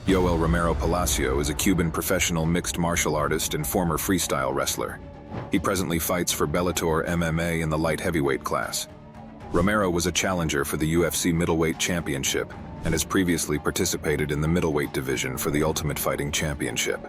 Yoel Romero Palacio is a Cuban professional mixed martial artist and former freestyle wrestler. He presently fights for Bellator MMA in the light heavyweight class. Romero was a challenger for the UFC middleweight championship and has previously participated in the middleweight division for the Ultimate Fighting Championship.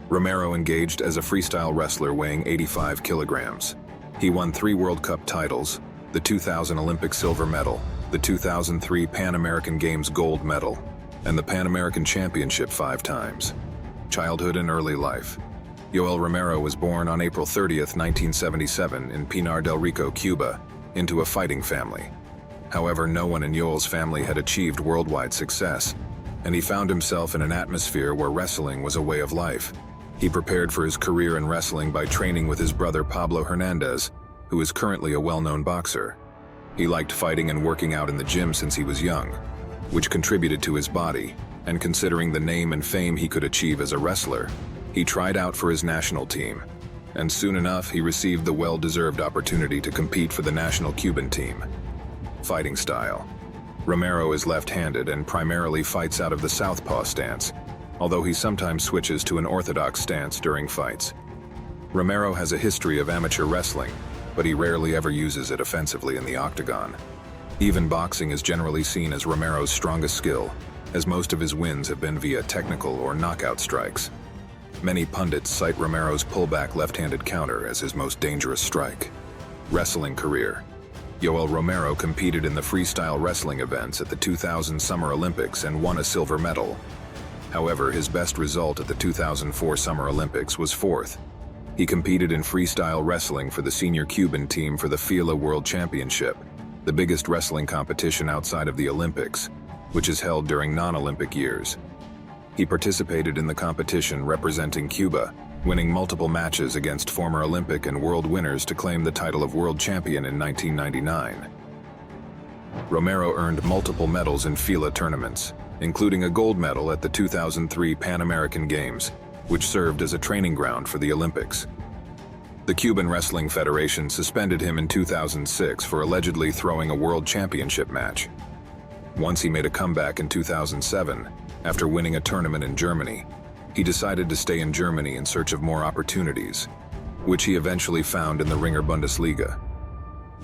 Romero engaged as a freestyle wrestler weighing 85 kilograms. He won 3 World Cup titles, the 2000 Olympic silver medal, the 2003 Pan American Games gold medal, and the Pan American Championship 5 times. Childhood and early life. Yoel Romero was born on April 30, 1977 in Pinar del Rico, Cuba, into a fighting family. However, no one in Yoel's family had achieved worldwide success, and he found himself in an atmosphere where wrestling was a way of life. He prepared for his career in wrestling by training with his brother Pablo Hernandez, who is currently a well-known boxer. He liked fighting and working out in the gym since he was young, which contributed to his body, and considering the name and fame he could achieve as a wrestler, he tried out for his national team, and soon enough he received the well-deserved opportunity to compete for the national Cuban team. Fighting style. Romero is left-handed and primarily fights out of the southpaw stance, although he sometimes switches to an orthodox stance during fights. Romero has a history of amateur wrestling, but he rarely ever uses it offensively in the octagon. Even boxing is generally seen as Romero's strongest skill, as most of his wins have been via technical or knockout strikes. Many pundits cite Romero's pullback left-handed counter as his most dangerous strike. Wrestling career. Yoel Romero competed in the freestyle wrestling events at the 2000 Summer Olympics and won a silver medal. However, his best result at the 2004 Summer Olympics was 4th. He competed in freestyle wrestling for the senior Cuban team for the FILA World Championship, the biggest wrestling competition outside of the Olympics, which is held during non-Olympic years. He participated in the competition representing Cuba, winning multiple matches against former Olympic and world winners to claim the title of world champion in 1999. Romero earned multiple medals in FILA tournaments, including a gold medal at the 2003 Pan American Games, which served as a training ground for the Olympics. The Cuban Wrestling Federation suspended him in 2006 for allegedly throwing a world championship match. Once he made a comeback in 2007, after winning a tournament in Germany, he decided to stay in Germany in search of more opportunities, which he eventually found in the Ringer Bundesliga.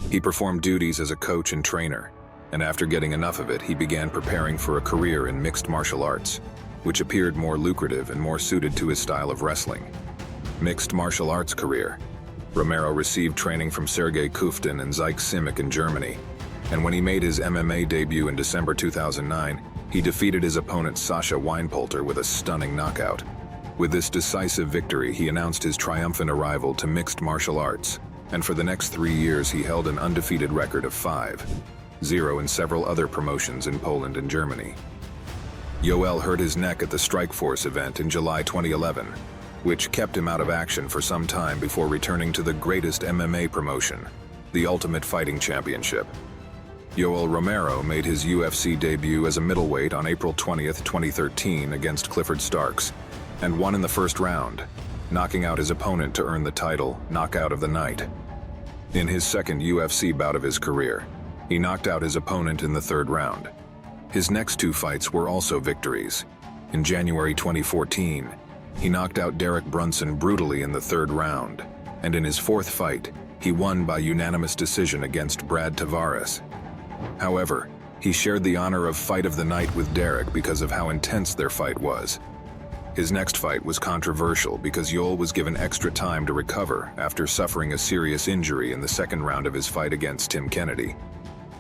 He performed duties as a coach and trainer, and after getting enough of it, he began preparing for a career in mixed martial arts, which appeared more lucrative and more suited to his style of wrestling. Mixed martial arts career. Romero received training from Sergei Kuftin and Zyk Simic in Germany, and when he made his MMA debut in December 2009, he defeated his opponent Sasha Weinpolter with a stunning knockout. With this decisive victory, he announced his triumphant arrival to mixed martial arts, and for the next 3 years he held an undefeated record of 5-0 in several other promotions in Poland and Germany. Yoel hurt his neck at the Strikeforce event in July 2011, which kept him out of action for some time before returning to the greatest MMA promotion, the Ultimate Fighting Championship. Yoel Romero made his UFC debut as a middleweight on April 20, 2013 against Clifford Starks, and won in the first round, knocking out his opponent to earn the title Knockout of the Night. In his second UFC bout of his career, he knocked out his opponent in the 3rd round. His next 2 fights were also victories. In January 2014, he knocked out Derek Brunson brutally in the 3rd round, and in his 4th fight, he won by unanimous decision against Brad Tavares. However, he shared the honor of Fight of the Night with Derek because of how intense their fight was. His next fight was controversial because Yoel was given extra time to recover after suffering a serious injury in the 2nd round of his fight against Tim Kennedy.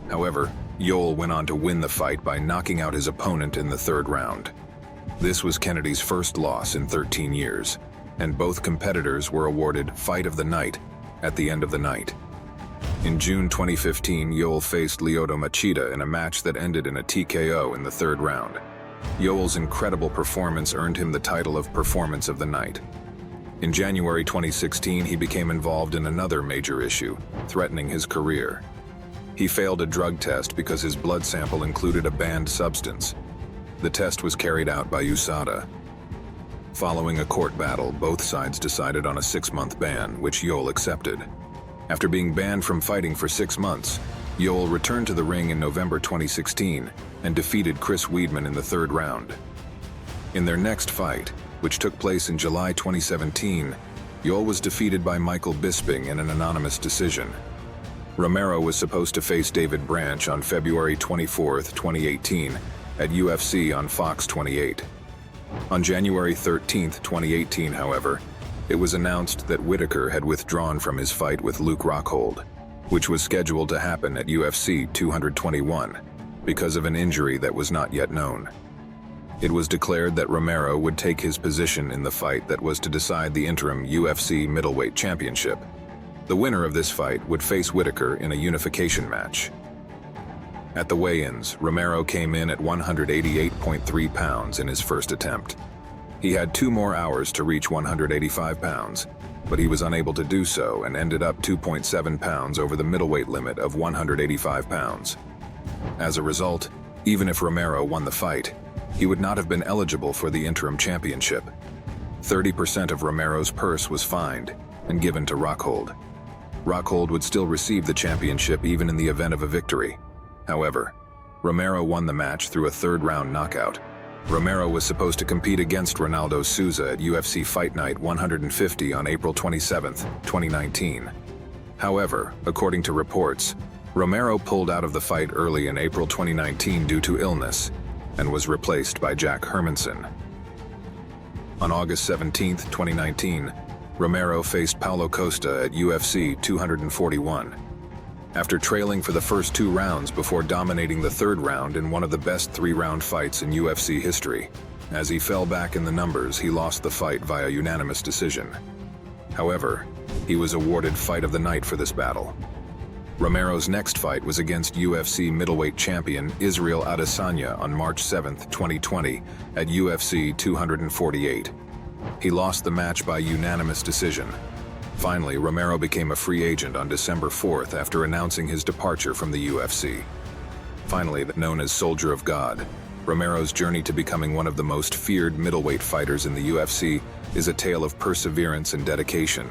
However, Yoel went on to win the fight by knocking out his opponent in the 3rd round. This was Kennedy's first loss in 13 years, and both competitors were awarded Fight of the Night at the end of the night. In June 2015, Yoel faced Lyoto Machida in a match that ended in a TKO in the 3rd round. Yoel's incredible performance earned him the title of Performance of the Night. In January 2016, he became involved in another major issue, threatening his career. He failed a drug test because his blood sample included a banned substance. The test was carried out by USADA. Following a court battle, both sides decided on a 6-month ban, which Yoel accepted. After being banned from fighting for 6 months, Yoel returned to the ring in November 2016 and defeated Chris Weidman in the 3rd round. In their next fight, which took place in July 2017, Yoel was defeated by Michael Bisping in an anonymous decision. Romero was supposed to face David Branch on February 24, 2018, at UFC on Fox 28. On January 13, 2018, however, it was announced that Whitaker had withdrawn from his fight with Luke Rockhold, which was scheduled to happen at UFC 221, because of an injury that was not yet known. It was declared that Romero would take his position in the fight that was to decide the interim UFC middleweight championship. The winner of this fight would face Whitaker in a unification match. At the weigh-ins, Romero came in at 188.3 pounds in his first attempt. He had 2 more hours to reach 185 pounds, but he was unable to do so and ended up 2.7 pounds over the middleweight limit of 185 pounds. As a result, even if Romero won the fight, he would not have been eligible for the interim championship. 30% of Romero's purse was fined and given to Rockhold. Rockhold would still receive the championship even in the event of a victory. However, Romero won the match through a third-round knockout. Romero was supposed to compete against Ronaldo Souza at UFC Fight Night 150 on April 27, 2019. However, according to reports, Romero pulled out of the fight early in April 2019 due to illness and was replaced by Jack Hermanson. On August 17, 2019, Romero faced Paulo Costa at UFC 241. After trailing for the first 2 rounds before dominating the 3rd round in one of the best 3-round fights in UFC history. As he fell back in the numbers, he lost the fight via unanimous decision. However, he was awarded Fight of the Night for this battle. Romero's next fight was against UFC middleweight champion Israel Adesanya on March 7, 2020 at UFC 248. He lost the match by unanimous decision. Finally, Romero became a free agent on December 4th after announcing his departure from the UFC. Finally, known as Soldier of God, Romero's journey to becoming one of the most feared middleweight fighters in the UFC is a tale of perseverance and dedication.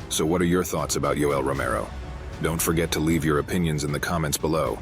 So what are your thoughts about Yoel Romero? Don't forget to leave your opinions in the comments below.